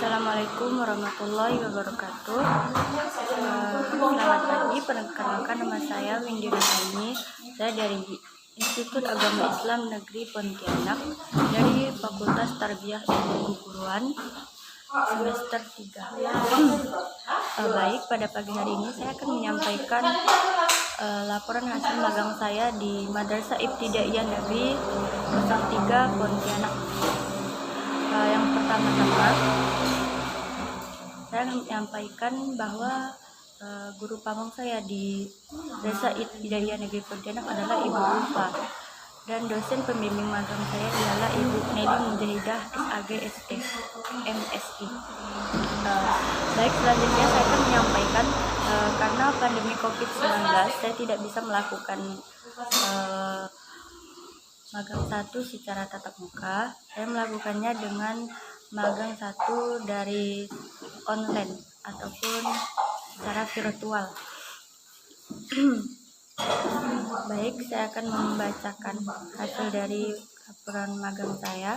Assalamualaikum warahmatullahi wabarakatuh. Selamat pagi, perkenalkan nama saya Windy Rahani. Saya dari Institut Agama Islam Negeri Pontianak dari Fakultas Tarbiyah Ilmu Keguruan semester 3. Baik, pada pagi hari ini saya akan menyampaikan laporan hasil magang saya di Madrasah Ibtidaiyah Negeri 03 Pontianak. Yang pertama-tama saya akan menyampaikan bahwa guru pamong saya di Desa Ibtidaiyah Negeri Pontianak adalah Ibu Ulfa, dan dosen pembimbing magang saya ialah Ibu Nelly Mujahidah SAG ST MSI. Baik, selanjutnya saya akan menyampaikan karena pandemi COVID-19 saya tidak bisa melakukan magang 1 secara tatap muka. Saya melakukannya dengan magang 1 dari online ataupun secara virtual. Baik, saya akan membacakan hasil dari laporan magang saya.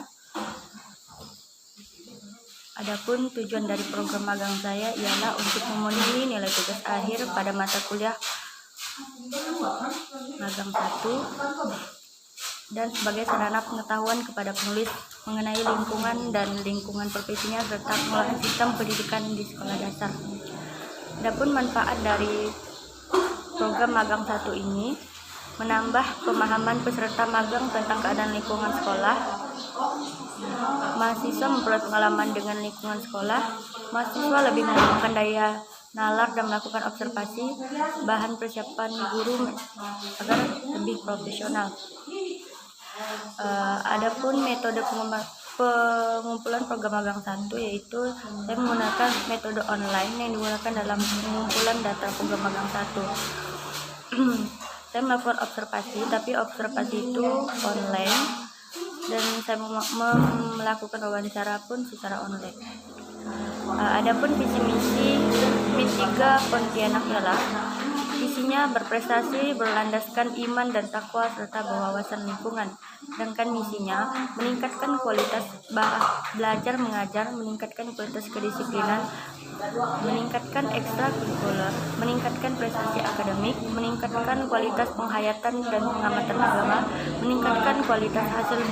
Adapun tujuan dari program magang saya ialah untuk memenuhi nilai tugas akhir pada mata kuliah magang 1 dan sebagai sarana pengetahuan kepada penulis mengenai lingkungan dan lingkungan profesinya serta pengelolaan sistem pendidikan di sekolah dasar. Adapun manfaat dari program magang 1 ini menambah pemahaman peserta magang tentang keadaan lingkungan sekolah. Mahasiswa memperoleh pengalaman dengan lingkungan sekolah. Mahasiswa lebih mengembangkan daya nalar dan melakukan observasi bahan persiapan guru agar lebih profesional. Adapun metode pengumpulan program magang 1 yaitu saya menggunakan metode online yang digunakan dalam pengumpulan data program magang 1. Saya melakukan observasi, tapi observasi itu online, dan saya melakukan wawancara pun secara online. Adapun visi misi P3 Pontianak ialah visinya berprestasi berlandaskan iman dan takwa serta berwawasan lingkungan. Sedangkan misinya meningkatkan kualitas belajar mengajar, meningkatkan kualitas kedisiplinan, meningkatkan ekstrakurikuler, meningkatkan prestasi akademik, meningkatkan kualitas penghayatan dan pengamatan agama, meningkatkan kualitas hasil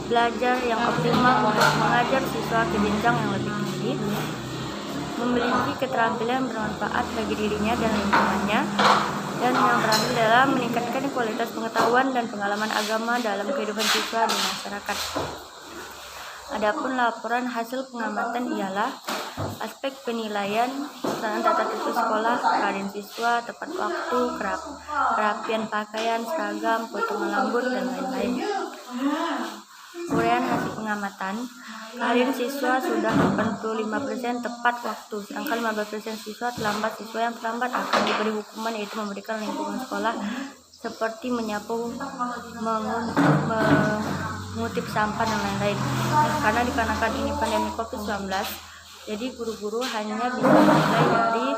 belajar yang optimal, mengajar siswa ke jenjang yang lebih tinggi, memiliki keterampilan bermanfaat bagi dirinya dan lingkungannya, dan yang terakhir adalah meningkatkan kualitas pengetahuan dan pengalaman agama dalam kehidupan siswa di masyarakat. Adapun laporan hasil pengamatan ialah aspek penilaian, pelaksanaan tata tertib sekolah, keadaan siswa, tepat waktu, kerapian pakaian, seragam, potongan rambut, dan lain-lain. Uraian hasil pengamatan, kehadiran siswa sudah 85% tepat waktu, sedangkan 15% siswa terlambat. Siswa yang terlambat akan diberi hukuman, yaitu memberikan lingkungan sekolah seperti menyapu, mengutip sampah, dan lain-lain. Karena dikarenakan ini pandemi COVID-19, jadi guru-guru hanya bisa menilai dari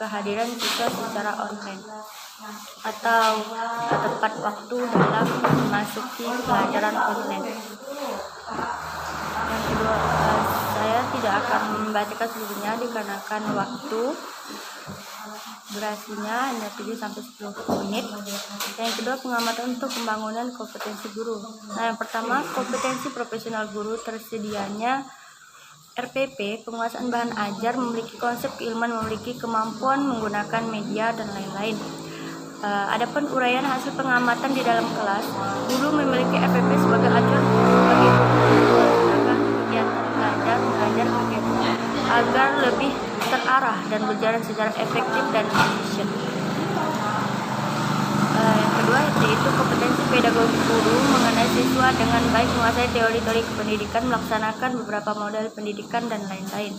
kehadiran siswa secara online atau tepat waktu dalam memasuki pelajaran online. Yang kedua, saya tidak akan membacakan seluruhnya dikarenakan waktu durasinya hanya 7-10 menit. Yang kedua, pengamatan untuk pembangunan kompetensi guru. Nah, yang pertama, kompetensi profesional guru tersedianya RPP, penguasaan bahan ajar, memiliki konsep keilmuan, memiliki kemampuan menggunakan media, dan lain-lain. Adapun uraian hasil pengamatan di dalam kelas, guru memiliki RPP sebagai acuan bagi menggunakan kegiatan belajar mengajar agar lebih terarah dan berjalan secara efektif dan efisien. Yang kedua yaitu kompetensi pedagogi guru mengenai siswa dengan baik, menguasai teori-teori kependidikan, melaksanakan beberapa model pendidikan, dan lain-lain.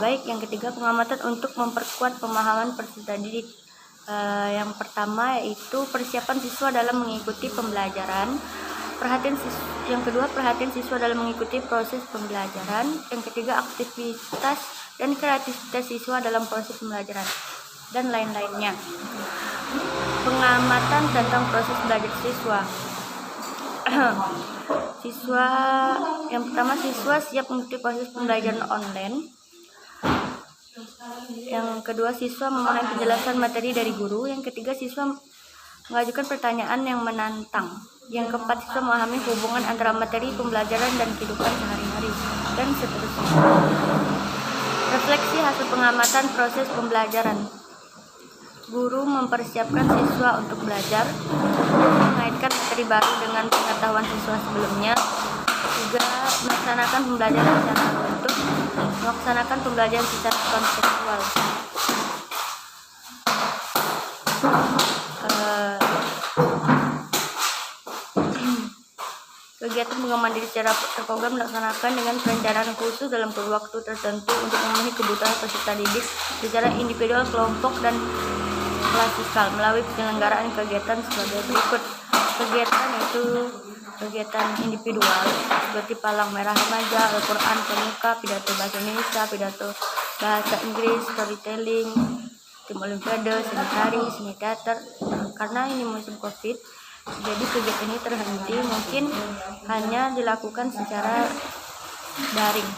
Baik, yang ketiga, pengamatan untuk memperkuat pemahaman peserta didik. Yang pertama yaitu persiapan siswa dalam mengikuti pembelajaran. Yang kedua, perhatian siswa dalam mengikuti proses pembelajaran. Yang ketiga, aktivitas dan kreativitas siswa dalam proses pembelajaran, dan lain-lainnya. Pengamatan tentang proses belajar siswa. Yang pertama, siswa siap mengikuti proses pembelajaran online. Yang kedua, siswa memahami penjelasan materi dari guru. Yang ketiga, siswa mengajukan pertanyaan yang menantang. Yang keempat, siswa memahami hubungan antara materi pembelajaran dan kehidupan sehari-hari, dan seterusnya. Refleksi hasil pengamatan proses pembelajaran. Guru mempersiapkan siswa untuk belajar, mengaitkan materi baru dengan pengetahuan siswa sebelumnya, juga melaksanakan pembelajaran secara runtuh, melaksanakan pembelajaran secara konseptual. Kegiatan pengembangan diri secara terprogram dilaksanakan dengan perencanaan khusus dalam kurun waktu tertentu untuk memenuhi kebutuhan peserta didik secara individual, kelompok, dan klasikal melalui penyelenggaraan kegiatan sebagai berikut. Kegiatan itu kegiatan individual seperti palang merah remaja, Al-Quran Pramuka, pidato bahasa Indonesia, pidato bahasa Inggris, storytelling, tim olimpiade, seni tari, seni teater. Karena ini musim Covid, jadi kegiatan ini terhenti, mungkin hanya dilakukan secara daring.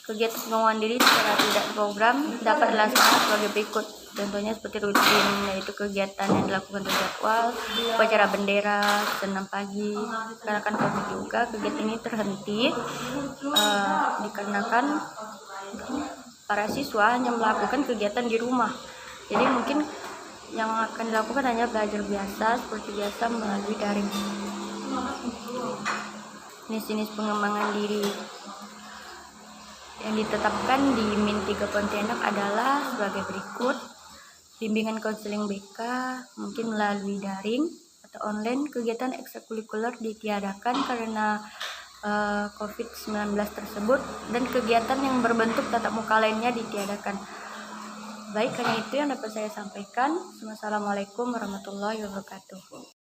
Kegiatan pengembangan diri secara tidak program dapat dilaksanakan sebagai berikut. Contohnya seperti rutin, yaitu kegiatan yang dilakukan terjadwal, upacara bendera, senam pagi. Dikarenakan Covid juga, kegiatan ini terhenti dikarenakan para siswa hanya melakukan kegiatan di rumah. Jadi mungkin yang akan dilakukan hanya belajar biasa seperti biasa melalui daring. Jenis-jenis pengembangan diri yang ditetapkan di Min 3 Pontianak adalah sebagai berikut. Bimbingan konseling BK mungkin melalui daring atau online. Kegiatan ekstrakurikuler ditiadakan karena COVID-19 tersebut, dan kegiatan yang berbentuk tatap muka lainnya ditiadakan. Baik, hanya itu yang dapat saya sampaikan. Wassalamualaikum warahmatullahi wabarakatuh.